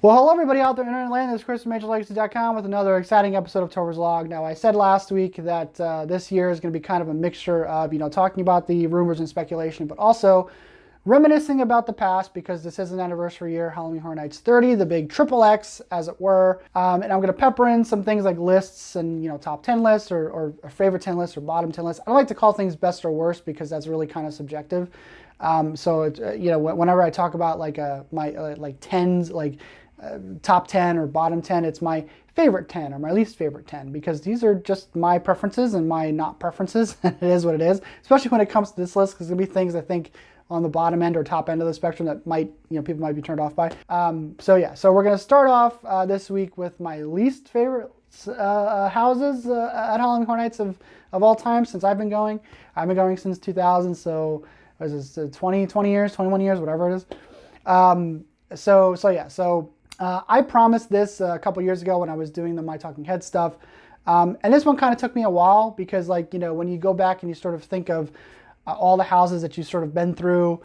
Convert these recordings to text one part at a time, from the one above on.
Well, hello everybody out there in internet land. This is Chris from HHN with another exciting episode of Topher's Log. Now, I said last week that this year is going to be kind of a mixture of, talking about the rumors and speculation, but also reminiscing about the past because this is an anniversary year, Halloween Horror Nights 30, the big triple X, as it were. And I'm going to pepper in some things like lists and, top 10 lists or favorite 10 lists or bottom 10 lists. I don't like to call things best or worst because that's really kind of subjective. So, whenever I talk about my tens, top 10 or bottom 10, it's my favorite 10 or my least favorite 10 because these are just my preferences and my not preferences. It is what it is, especially when it comes to this list, because there'll be things I think on the bottom end or top end of the spectrum that might, people might be turned off by. So we're going to start off this week with my least favorite houses at Halloween Horror Nights of all time since I've been going. I've been going since 2000, so what is this, 20 years, 21 years, whatever it is. I promised this a couple years ago when I was doing the My Talking Head stuff. And this one kind of took me a while because, when you go back and you sort of think of all the houses that you've sort of been through,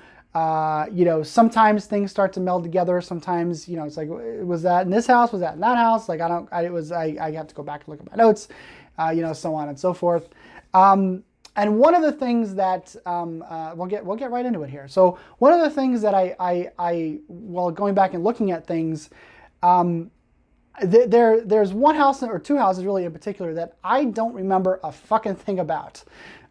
sometimes things start to meld together. Sometimes, it's like, was that in this house? Was that in that house? I have to go back and look at my notes, so on and so forth. And one of the things that we'll get right into it here. So one of the things that while going back and looking at things, there's one house or two houses really in particular that I don't remember a fucking thing about.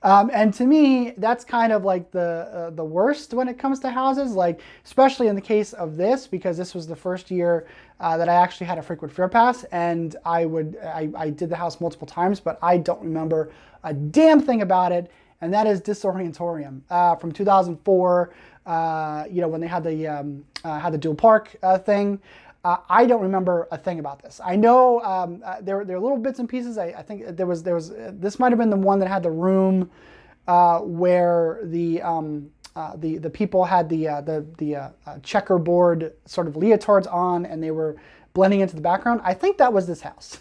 And to me, that's kind of like the worst when it comes to houses, especially in the case of this, because this was the first year that I actually had a frequent fair pass, and I did the house multiple times, but I don't remember a damn thing about it, and that is Disorientorium from 2004. When they had the dual park thing. I don't remember a thing about this. I know there are little bits and pieces. I think there was this might have been the one that had the room where the people had the checkerboard sort of leotards on, and they were blending into the background. I think that was this house.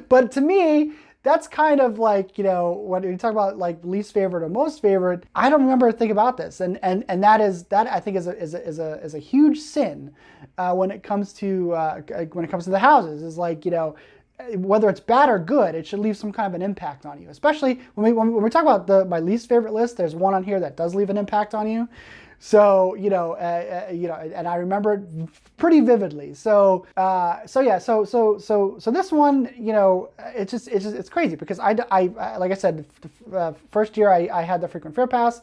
But to me, that's kind of like, when you talk about least favorite or most favorite, I don't remember a thing about this. And that I think is a huge sin when it comes to the houses, is whether it's bad or good, it should leave some kind of an impact on you. Especially when we talk about my least favorite list, there's one on here that does leave an impact on you. So, and I remember it pretty vividly. So this one, it's crazy because I like I said, the first year I had the frequent fair pass.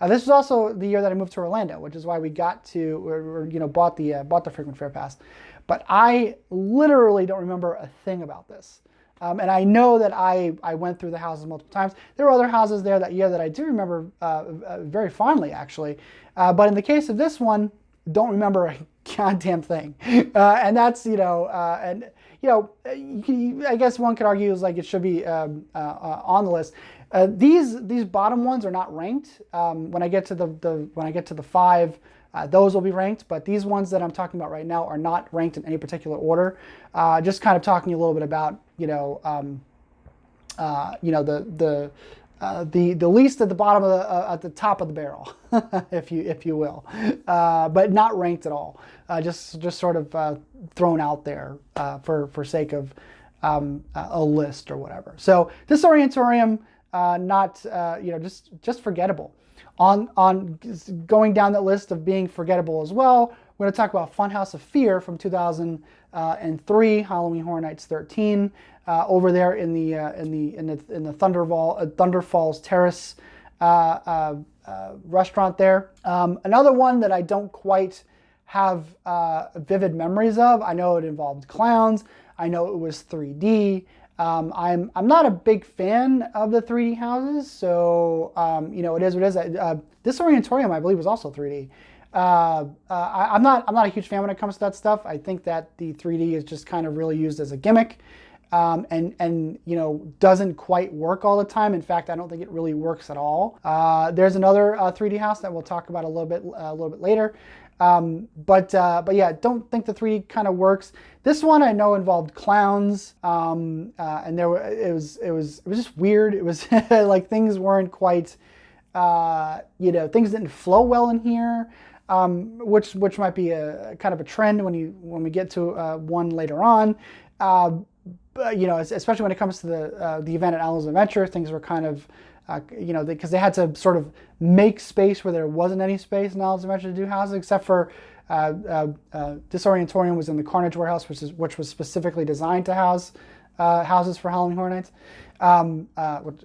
This was also the year that I moved to Orlando, which is why we bought the frequent fair pass. But I literally don't remember a thing about this. And I know that I went through the houses multiple times. There were other houses there that year that I do remember very fondly, actually. But in the case of this one, don't remember a goddamn thing. And that's, I guess one could argue is it should be on the list. These bottom ones are not ranked. When I get to the five, those will be ranked, but these ones that I'm talking about right now are not ranked in any particular order. Just kind of talking a little bit about, the least at the bottom of at the top of the barrel, if you will, but not ranked at all. Just sort of thrown out there for sake of a list or whatever. So Disorientorium, not just forgettable. On going down that list of being forgettable as well, we're going to talk about Funhouse of Fear from 2003, Halloween Horror Nights 13, over there in the Thunder Falls Terrace restaurant there. Another one that I don't quite have vivid memories of. I know it involved clowns. I know it was 3D. I'm not a big fan of the 3D houses, so it is what it is. Disorientorium, I believe, was also 3D. I'm not a huge fan when it comes to that stuff. I think that the 3D is just kind of really used as a gimmick, and doesn't quite work all the time. In fact, I don't think it really works at all. There's another 3D house that we'll talk about a little bit later. But yeah, don't think the 3D kind of works. This one I know involved clowns, and it was just weird. It was things weren't quite, things didn't flow well in here. which might be a kind of a trend when we get to one later on. But, you know, especially when it comes to the event at Allen's Adventure, things were kind of, you know, because they had to sort of make space where there wasn't any space in Allen's Adventure to do houses, except for Disorientorium was in the Carnage Warehouse, which was specifically designed to house houses for Howling Horror Nights.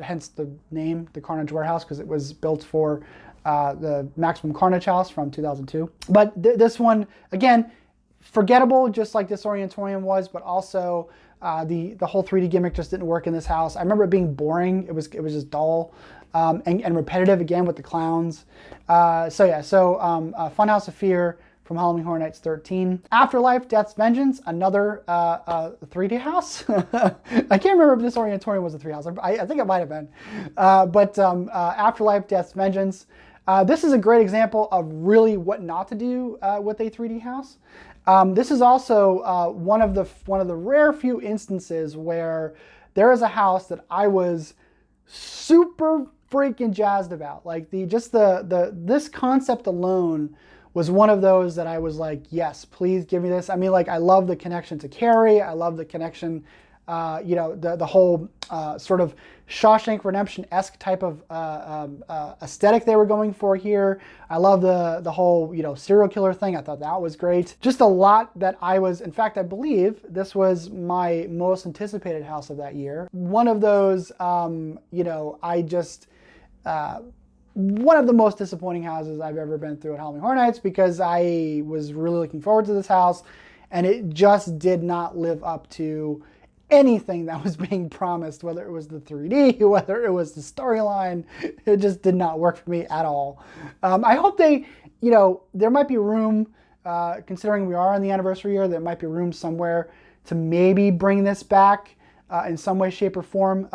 Hence the name, the Carnage Warehouse, because it was built for the Maximum Carnage House from 2002. But this one, again, forgettable, just like Disorientorium was, but also the whole 3D gimmick just didn't work in this house. I remember it being boring. It was just dull and repetitive, again, with the clowns. Funhouse of Fear from Halloween Horror Nights 13. Afterlife, Death's Vengeance, another 3D house. I can't remember if Disorientorium was a 3D house. I think it might have been. Afterlife, Death's Vengeance. This is a great example of really what not to do with a 3D house. This is also one of the rare few instances where there is a house that I was super freaking jazzed about. Like this concept alone was one of those that I was like, yes, please give me this. I mean, like, I love the connection to Carrie. I love the connection, you know, the whole sort of Shawshank Redemption-esque type of aesthetic they were going for here. I love the whole, you know, serial killer thing. I thought that was great. Just a lot that in fact, I believe this was my most anticipated house of that year. One of those, you know, one of the most disappointing houses I've ever been through at Halloween Horror Nights, because I was really looking forward to this house and it just did not live up to anything that was being promised, whether it was the 3D, whether it was the storyline. It just did not work for me at all. I hope they, you know, there might be room, considering we are on the anniversary year, there might be room somewhere to maybe bring this back in some way, shape, or form.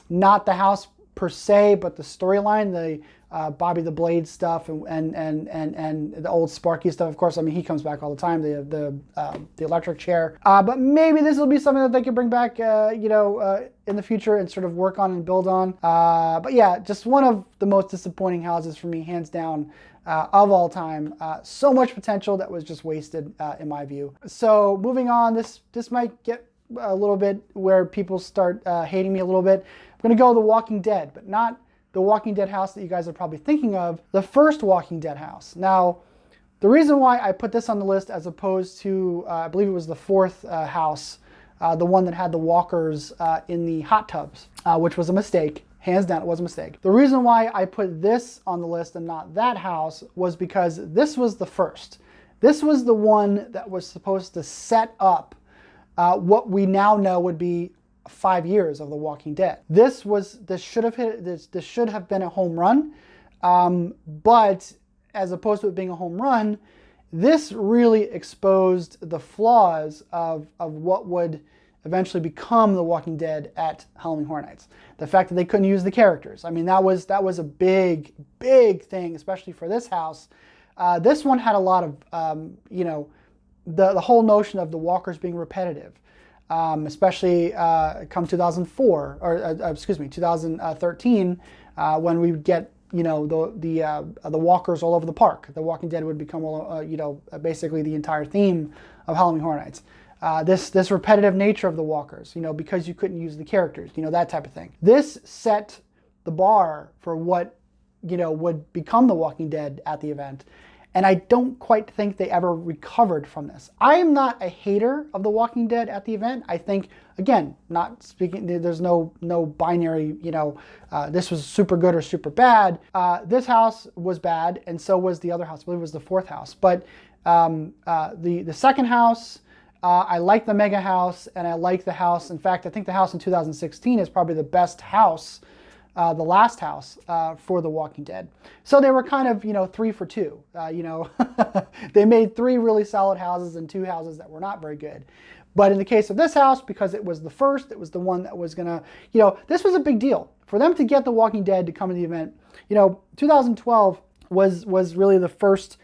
Not the house per se, but the storyline, the Bobby the Blade stuff, and the old Sparky stuff. Of course, I mean, he comes back all the time. The electric chair. But maybe this will be something that they can bring back, you know, in the future and sort of work on and build on. But yeah, just one of the most disappointing houses for me, hands down, of all time. So much potential that was just wasted, in my view. So moving on, this might get a little bit where people start hating me a little bit. I'm going to go The Walking Dead, but not the Walking Dead house that you guys are probably thinking of, the first Walking Dead house. Now, the reason why I put this on the list as opposed to, I believe it was the fourth house, the one that had the walkers in the hot tubs, which was a mistake. Hands down, it was a mistake. The reason why I put this on the list and not that house was because this was the first. This was the one that was supposed to set up what we now know would be 5 years of The Walking Dead. This should have been a home run, but as opposed to it being a home run, this really exposed the flaws of what would eventually become The Walking Dead at Halloween Horror Nights. The fact that they couldn't use the characters. I mean, that was a big thing, especially for this house. This one had a lot of, you know, the whole notion of the walkers being repetitive. Especially come 2004, or excuse me, 2013, when we would get, you know, the walkers all over the park. The Walking Dead would become, you know, basically the entire theme of Halloween Horror Nights. This repetitive nature of the walkers, you know, because you couldn't use the characters, you know, that type of thing. This set the bar for what, you know, would become The Walking Dead at the event. And I don't quite think they ever recovered from this. I am not a hater of The Walking Dead at the event. I think, again, not speaking, there's no binary, you know, this was super good or super bad. This house was bad, and so was the other house. I believe it was the fourth house. But the second house, I like the mega house, and I like the house. In fact, I think the house in 2016 is probably the best house, the last house for The Walking Dead. So they were kind of, you know, 3 for 2. You know, they made 3 really solid houses and 2 houses that were not very good. But in the case of this house, because it was the first, it was the one that was gonna, you know, this was a big deal. For them to get The Walking Dead to come to the event, you know, 2012 was really the first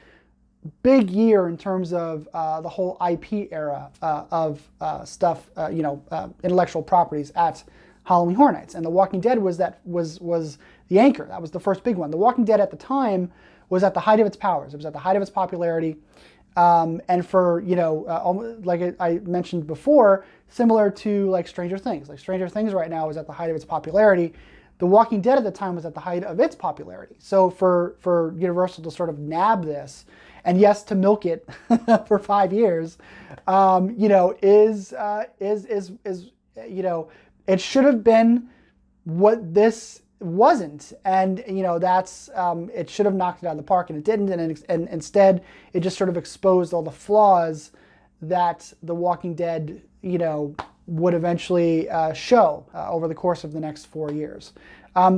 big year in terms of the whole IP era of stuff, you know, intellectual properties at Halloween Horror Nights, and The Walking Dead was the anchor. That was the first big one. The Walking Dead at the time was at the height of its powers. It was at the height of its popularity. And for, like I mentioned before, similar to like Stranger Things. Like Stranger Things right now is at the height of its popularity. The Walking Dead at the time was at the height of its popularity. So for Universal to sort of nab this, and yes, to milk it for 5 years, is it should have been what this wasn't, and that's it should have knocked it out of the park, and it didn't, and instead it just sort of exposed all the flaws that The Walking Dead would eventually show over the course of the next 4 years.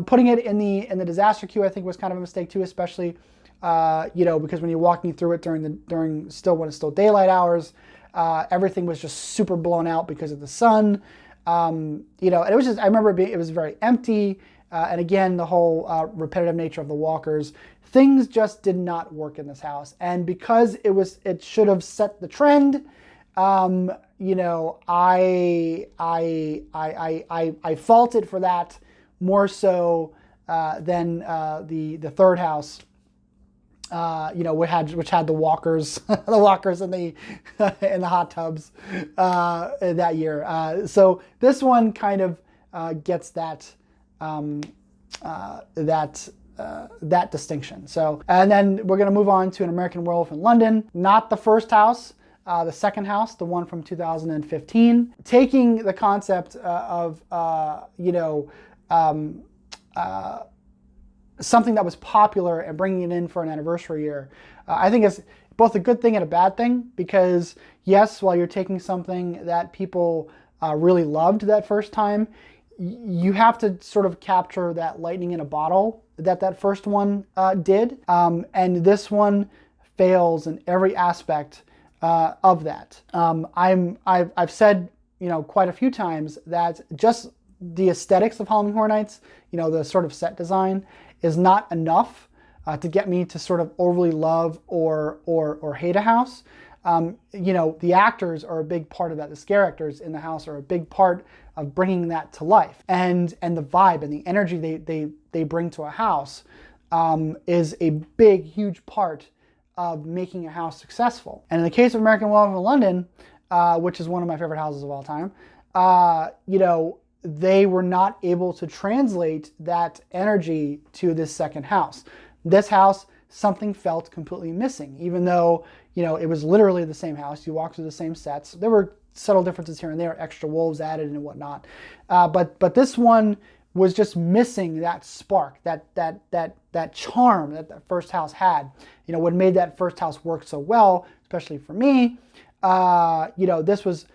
Putting it in the disaster queue, I think, was kind of a mistake too, especially because when you're walking through it when it's still daylight hours, everything was just super blown out because of the sun. And it was just, I remember it was very empty. And again, the whole repetitive nature of the walkers, things just did not work in this house. And because it should have set the trend, I fault it for that more so than the third house, which had the walkers, the walkers in the hot tubs that year. So this one kind of gets that distinction. So, and then we're going to move on to An American Werewolf in London. Not the first house, the second house, the one from 2015. Taking the concept of something that was popular and bringing it in for an anniversary year, I think is both a good thing and a bad thing, because yes, while you're taking something that people really loved that first time, you have to sort of capture that lightning in a bottle that first one did, and this one fails in every aspect of that. I've said quite a few times that just the aesthetics of Halloween Horror Nights, the sort of set design, is not enough to get me to sort of overly love or hate a house. The actors are a big part of that. The scare actors in the house are a big part of bringing that to life, and the vibe and the energy they bring to a house is a big, huge part of making a house successful. And in the case of American Werewolf in London, which is one of my favorite houses of all time, they were not able to translate that energy to this second house. This house, something felt completely missing, even though it was literally the same house. You walk through the same sets. There were subtle differences here and there, extra wolves added and whatnot. But this one was just missing that spark, that charm that first house had. What made that first house work so well, especially for me, this was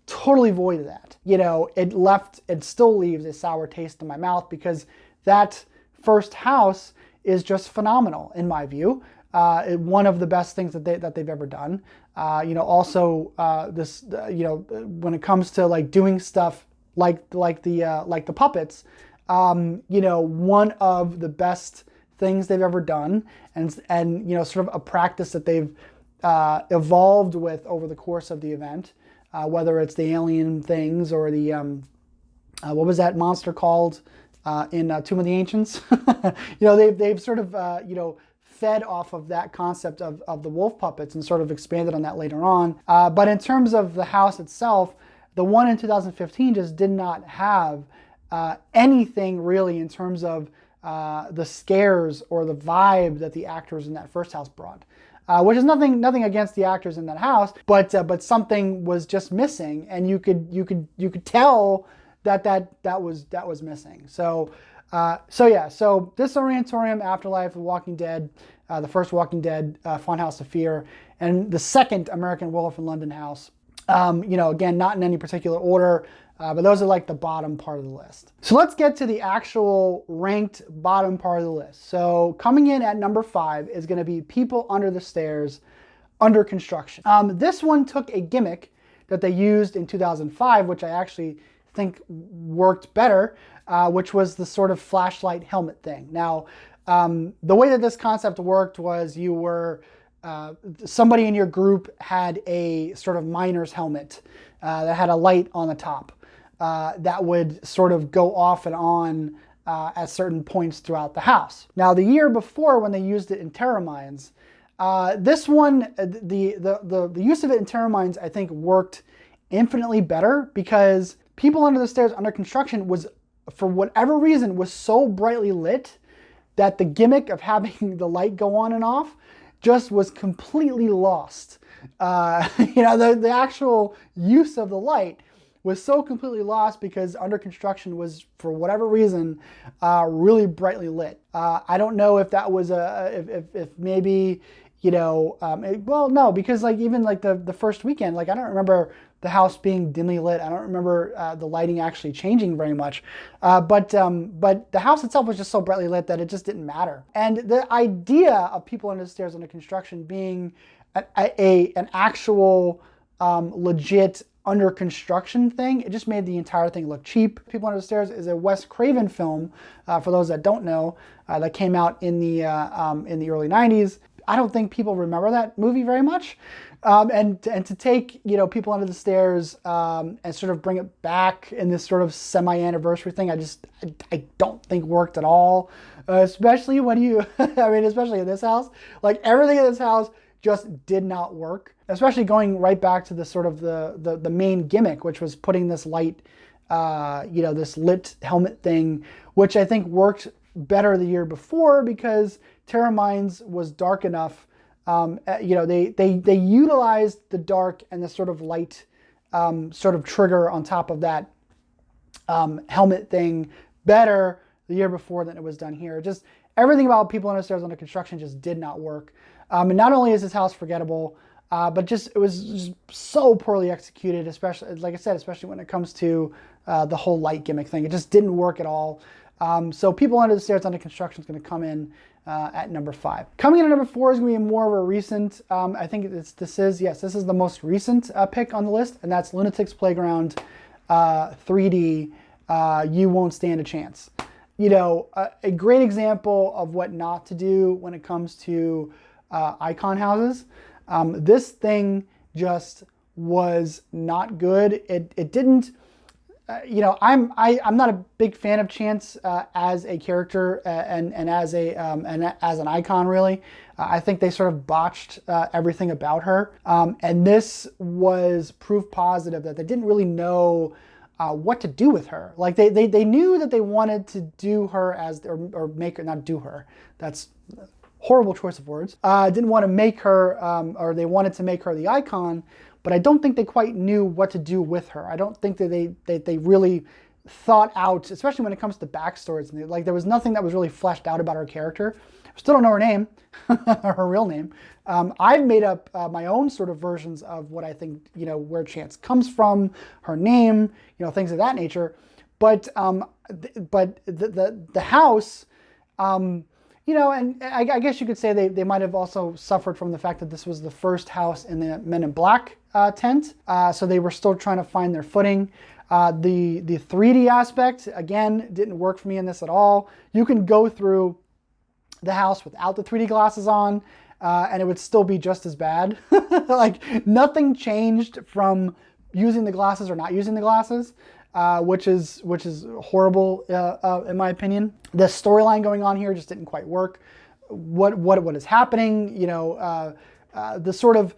totally void of that. It still leaves a sour taste in my mouth, because that first house is just phenomenal in my view. One of the best things that they've ever done. Also when it comes to like doing stuff like the puppets, one of the best things they've ever done, and sort of a practice that they've evolved with over the course of the event, whether it's the alien things or the what was that monster called in Tomb of the Ancients? They've sort of fed off of that concept of the wolf puppets and sort of expanded on that later on. But in terms of the house itself, the one in 2015 just did not have anything really in terms of the scares or the vibe that the actors in that first house brought. Which is nothing against the actors in that house, but something was just missing, and you could tell that was missing. So Disorientorium, Afterlife, The Walking Dead, the first Walking Dead, Funhouse of Fear, and the second American Werewolf in London house. Again, not in any particular order, but those are like the bottom part of the list. So let's get to the actual ranked bottom part of the list. So coming in at number 5 is going to be People Under the Stairs, Under Construction. This one took a gimmick that they used in 2005, which I actually think worked better, which was the sort of flashlight helmet thing. Now, the way that this concept worked was you were somebody in your group had a sort of miner's helmet that had a light on the top that would sort of go off and on at certain points throughout the house. Now, the year before, when they used it in Terror Mines, this one, the use of it in Terror Mines, I think, worked infinitely better because People Under the Stairs Under Construction was, for whatever reason, was so brightly lit that the gimmick of having the light go on and off just was completely lost. The actual use of the light was so completely lost because Under Construction was, for whatever reason, really brightly lit. I don't know if that was if maybe, well, no, because even the first weekend, I don't remember the house being dimly lit. I don't remember the lighting actually changing very much. But the house itself was just so brightly lit that it just didn't matter. And the idea of People Under the Stairs Under Construction being an actual legit under construction thing, it just made the entire thing look cheap. People Under the Stairs is a Wes Craven film, for those that don't know, that came out in the early 90s. I don't think people remember that movie very much. And to take, People Under the Stairs and sort of bring it back in this sort of semi-anniversary thing, I don't think worked at all. Especially when especially in this house. Everything in this house just did not work. Especially going right back to the sort of the main gimmick, which was putting this light, this lit helmet thing, which I think worked better the year before because Terror Mines was dark enough. They utilized the dark and the sort of light sort of trigger on top of that helmet thing better the year before than it was done here. Just everything about People Under the Stairs Under Construction just did not work. And not only is this house forgettable, but it was just so poorly executed, especially, like I said, especially when it comes to the whole light gimmick thing. It just didn't work at all. So People Under the Stairs Under Construction is going to come in at number 5. Coming in at number 4 is going to be more of a recent, I think this is the most recent pick on the list, and that's Lunatic's Playground 3D, You Won't Stand a Chance. A great example of what not to do when it comes to icon houses. This thing just was not good. It didn't, I'm not a big fan of Chance as a character and as an icon, really. I think they sort of botched everything about her. And this was proof positive that they didn't really know what to do with her. They knew that they wanted to do her as, or make her, not do her. That's horrible choice of words. Didn't want to make her, or they wanted to make her the icon, but I don't think they quite knew what to do with her. I don't think that they really thought out, especially when it comes to backstories. There was nothing that was really fleshed out about her character. Still don't know her name, her real name. I've made up my own sort of versions of what I think, where Chance comes from, her name, things of that nature. But the house, and I guess you could say they might have also suffered from the fact that this was the first house in the Men in Black tent. So they were still trying to find their footing. The 3D aspect, again, didn't work for me in this at all. You can go through the house without the 3D glasses on, and it would still be just as bad. Nothing changed from using the glasses or not using the glasses. Which is horrible in my opinion. The storyline going on here just didn't quite work. What is happening? The sort of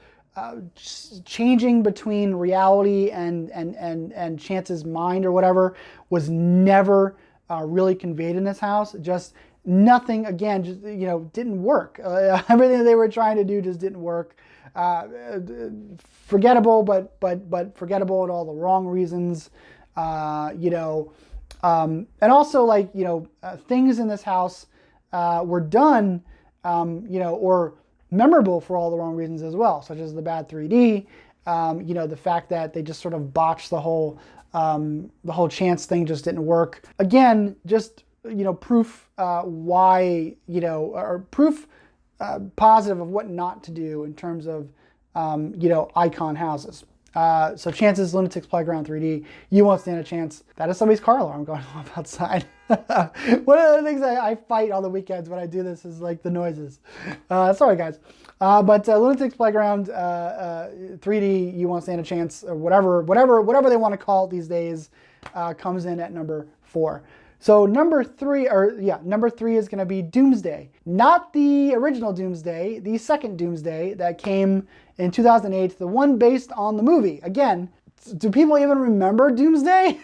changing between reality and Chance's mind or whatever was never really conveyed in this house. Just nothing. Again, just didn't work. Everything that they were trying to do just didn't work. Forgettable, but forgettable in all the wrong reasons. And also things in this house were done, or memorable for all the wrong reasons as well, such as the bad 3D, the fact that they just sort of botched the whole Chance thing just didn't work. Again, just, proof why, or proof positive of what not to do in terms of, icon houses. So Chance's Lunatic's Playground 3D, You Won't Stand a Chance. That is somebody's car alarm going off outside. One of the things I fight on the weekends when I do this is the noises. Sorry guys. But Lunatic's Playground 3D, You Won't Stand a Chance, or whatever they want to call it these days, comes in at number 4. So number three is going to be Doomsday. Not the original Doomsday, the second Doomsday that came in 2008, the one based on the movie. Again, do people even remember Doomsday?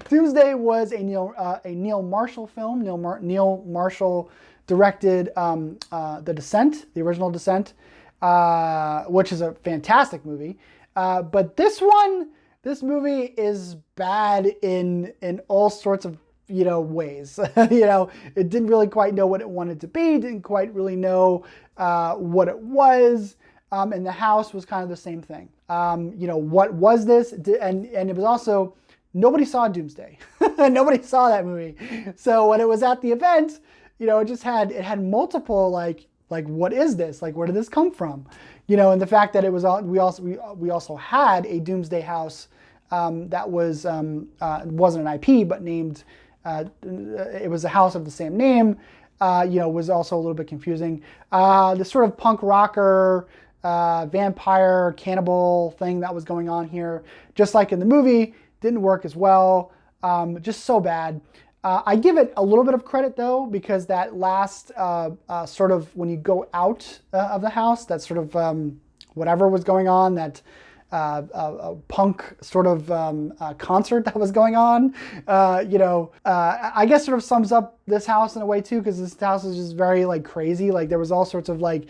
Doomsday was a Neil Marshall film. Neil Marshall directed The Descent, the original Descent, which is a fantastic movie. But this movie is bad in all sorts of ways. It didn't really quite know what it wanted to be. Didn't quite really know what it was. And the house was kind of the same thing. What was this? And it was also, nobody saw Doomsday. Nobody saw that movie. So when it was at the event, it had multiple like what is this? Like, where did this come from? And the fact that it was we also had a Doomsday house that was wasn't an IP but named it was a house of the same name. Was also a little bit confusing. The sort of punk rocker vampire cannibal thing that was going on here, just like in the movie, didn't work as well. Just so bad. I give it a little bit of credit though, because that last sort of when you go out of the house, that sort of whatever was going on, that punk sort of concert that was going on, I guess sort of sums up this house in a way too, because this house is just very like crazy. Like there was all sorts of like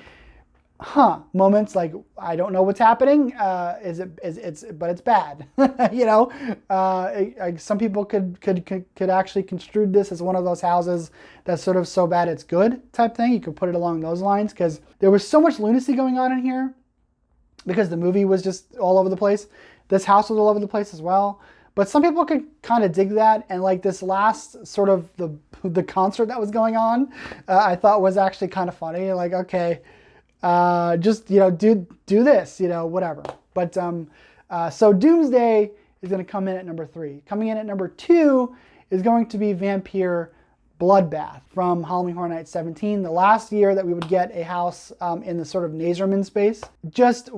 moments like, I don't know what's happening. But it's bad. Some people could actually construe this as one of those houses that's sort of so bad it's good type thing. You could put it along those lines, because there was so much lunacy going on in here, because the movie was just all over the place. This house was all over the place as well. But some people could kind of dig that, and like this last sort of the concert that was going on, I thought was actually kind of funny. Like, okay, just do this, whatever. But so Doomsday is going to come in at number 3. Coming in at number 2 is going to be Vampire Bloodbath from Halloween Horror Nights 17, the last year that we would get a house in the sort of Nazerman space. Just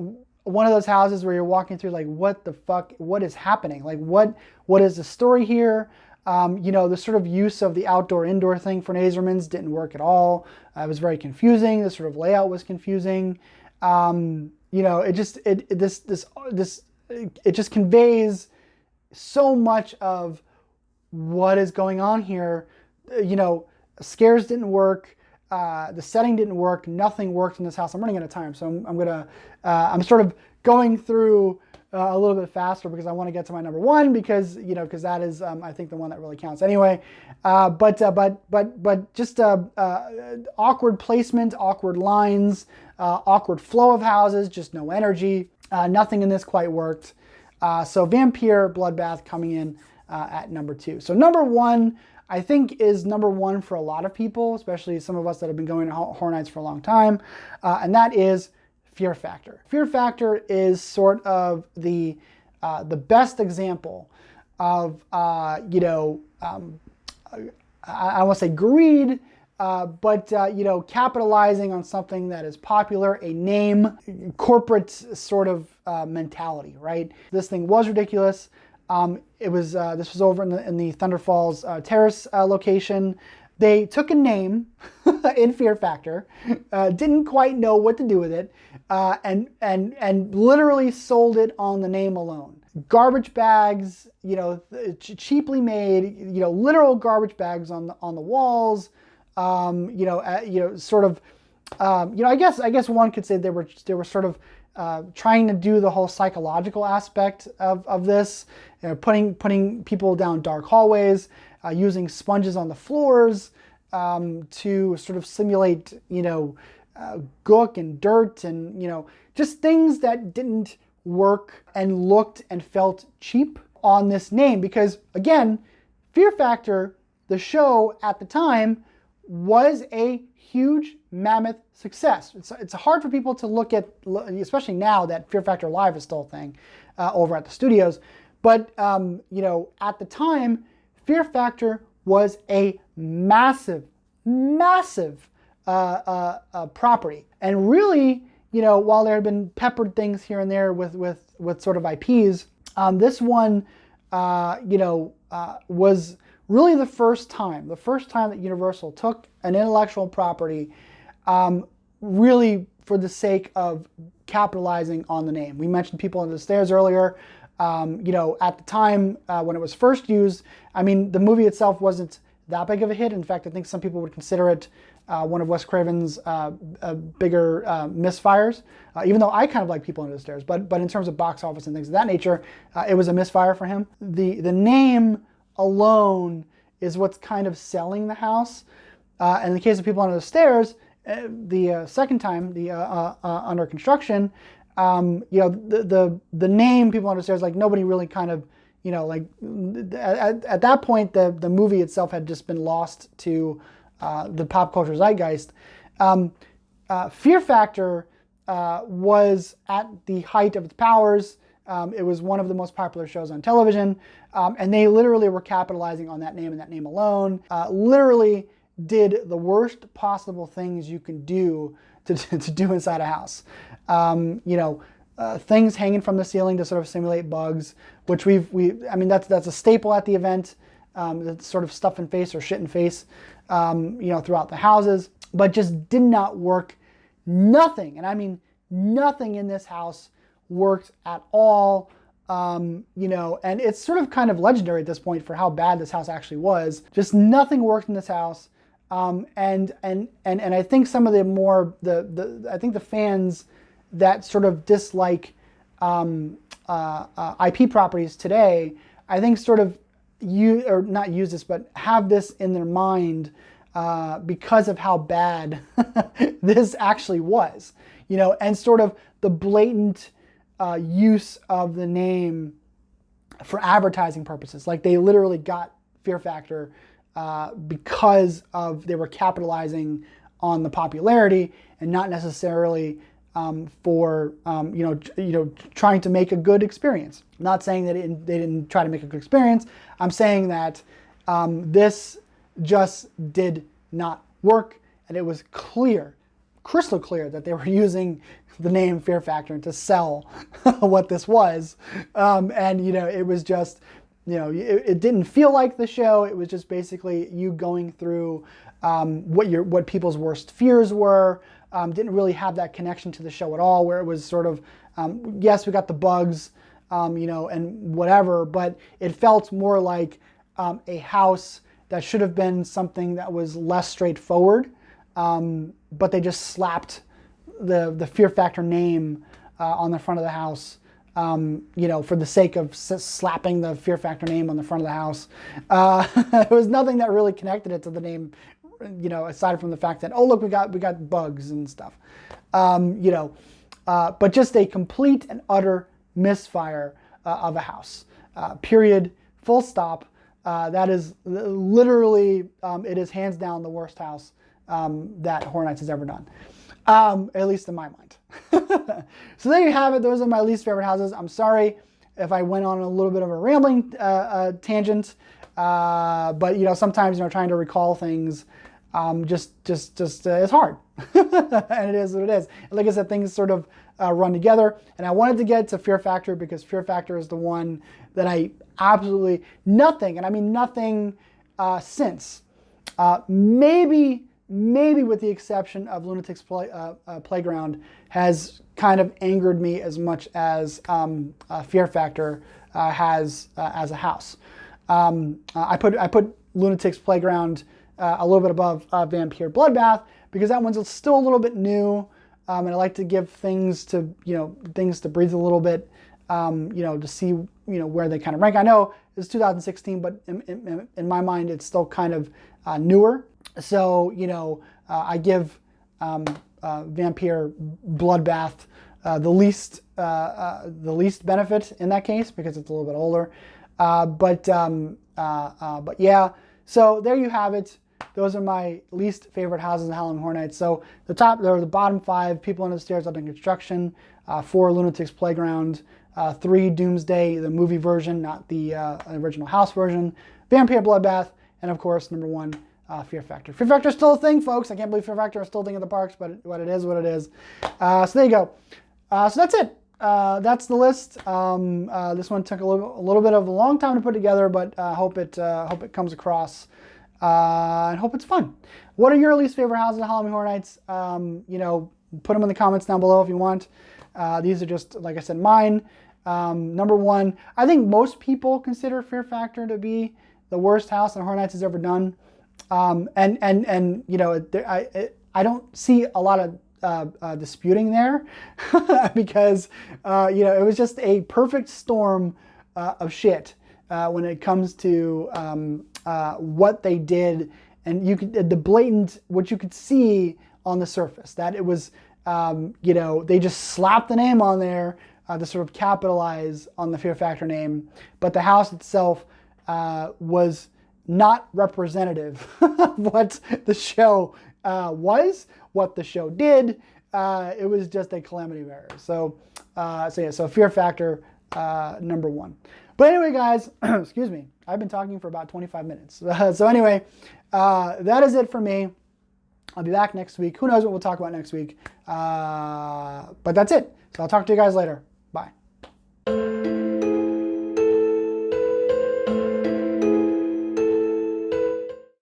one of those houses where you're walking through like, what the fuck, what is happening? Like, what is the story here? The sort of use of the outdoor-indoor thing for Nazermans didn't work at all. It was very confusing. The sort of layout was confusing. It just conveys so much of what is going on here. Scares didn't work. The setting didn't work. Nothing worked in this house. I'm running out of time, so I'm sort of going through a little bit faster because I want to get to my number 1, because that is I think the one that really counts anyway. But just awkward placement, awkward lines, awkward flow of houses, just no energy. Nothing in this quite worked. So Vampire Bloodbath coming in at number 2. So number 1, I think, is number 1 for a lot of people, especially some of us that have been going to Horror Nights for a long time, and that is Fear Factor. Fear Factor is sort of the best example of I won't say greed, but capitalizing on something that is popular, a name, corporate sort of mentality, right? This thing was ridiculous. This was over in the Thunder Falls Terrace location. They took a name in Fear Factor, didn't quite know what to do with it, and literally sold it on the name alone. Garbage bags, cheaply made, literal garbage bags on the walls. Sort of, I guess one could say they were sort of trying to do the whole psychological aspect of this, putting people down dark hallways, using sponges on the floors to sort of simulate, gook and dirt and, just things that didn't work and looked and felt cheap on this name. Because again, Fear Factor, the show at the time, was a huge mammoth success. It's hard for people to look at, especially now that Fear Factor Live is still a thing over at the studios. But at the time, Fear Factor was a massive property, and really, while there had been peppered things here and there with sort of IPs, this one, was really the first time that Universal took an intellectual property, really for the sake of capitalizing on the name. We mentioned People Under the Stairs earlier. You know, at the time when it was first used, I mean, the movie itself wasn't that big of a hit. In fact, I think some people would consider it one of Wes Craven's bigger misfires, even though I kind of like People Under the Stairs. But in terms of box office and things of that nature, it was a misfire for him. The name alone is what's kind of selling the house. In the case of People Under the Stairs, the second time, the under construction, you know, the name People Under the Stairs, like nobody really kind of, you know, like at that point, the movie itself had just been lost to the pop culture zeitgeist. Fear Factor was at the height of its powers. It was one of the most popular shows on television, and they literally were capitalizing on that name and that name alone. Literally did the worst possible things you can do to do inside a house. You know, things hanging from the ceiling to sort of simulate bugs, which I mean, that's a staple at the event. That's sort of stuff in face or shit in face, you know, throughout the houses, but just did not work. Nothing, and I mean nothing in this house worked at all. You know, and it's sort of kind of legendary at this point for how bad this house actually was. Just nothing worked in this house. And I think some of the more I think the fans that sort of dislike IP properties today, I think sort of not use this, but have this in their mind because of how bad this actually was, you know, and sort of the blatant use of the name for advertising purposes. Like they literally got Fear Factor because they were capitalizing on the popularity and not necessarily for you know trying to make a good experience. I'm not saying that they didn't try to make a good experience. I'm saying that this just did not work, and it was crystal clear that they were using the name Fear Factor to sell what this was, and you know, it was just, you know, it didn't feel like the show. It was just basically you going through what people's worst fears were. Didn't really have that connection to the show at all, where it was sort of, yes, we got the bugs, you know, and whatever, but it felt more like a house that should have been something that was less straightforward, but they just slapped the Fear Factor name on the front of the house, you know, for the sake of slapping the Fear Factor name on the front of the house. There was nothing that really connected it to the name, you know, aside from the fact that, oh, look, we got bugs and stuff, you know, but just a complete and utter misfire of a house, period, full stop. That is literally, it is hands down the worst house that Horror Nights has ever done, at least in my mind. So there you have it. Those are my least favorite houses. I'm sorry if I went on a little bit of a rambling tangent, but you know, sometimes, you know, trying to recall things just is hard, and it is what it is. And like I said, things sort of run together, and I wanted to get to Fear Factor because Fear Factor is the one that I absolutely nothing, and I mean nothing since maybe with the exception of Lunatic's Playground has kind of angered me as much as Fear Factor has as a house. I put Lunatic's Playground a little bit above Vampire Bloodbath because that one's still a little bit new, and I like to give things to breathe a little bit, you know, to see, you know, where they kind of rank. I know it's 2016, but in my mind it's still kind of newer. So, you know, I give Vampire Bloodbath the least benefit in that case because it's a little bit older. But yeah, so there you have it. Those are my least favorite houses in Halloween Horror Nights. So the bottom 5: People Under the Stairs Under Construction, 4: Lunatic's Playground, 3: Doomsday, the movie version, not the original house version, Vampire Bloodbath, and of course, number 1, Fear Factor. Fear Factor is still a thing, folks. I can't believe Fear Factor is still a thing at the parks, but what it is, what it is. So there you go. So that's it. that's the list. This one took a little bit of a long time to put together, but hope it comes across, and hope it's fun. What are your least favorite houses at Halloween Horror Nights? You know, put them in the comments down below if you want. These are just, like I said, mine. Number one, I think most people consider Fear Factor to be the worst house that Horror Nights has ever done. And you know, I don't see a lot of disputing there because you know, it was just a perfect storm of shit when it comes to what they did, and you could the blatant what you could see on the surface that it was you know, they just slapped the name on there to sort of capitalize on the Fear Factor name, but the house itself was not representative of what the show was, what the show did. It was just a calamity of errors. So yeah, so Fear Factor number one. But anyway, guys, excuse me, I've been talking for about 25 minutes. So anyway, that is it for me. I'll be back next week. Who knows what we'll talk about next week? But that's it. So I'll talk to you guys later. Bye.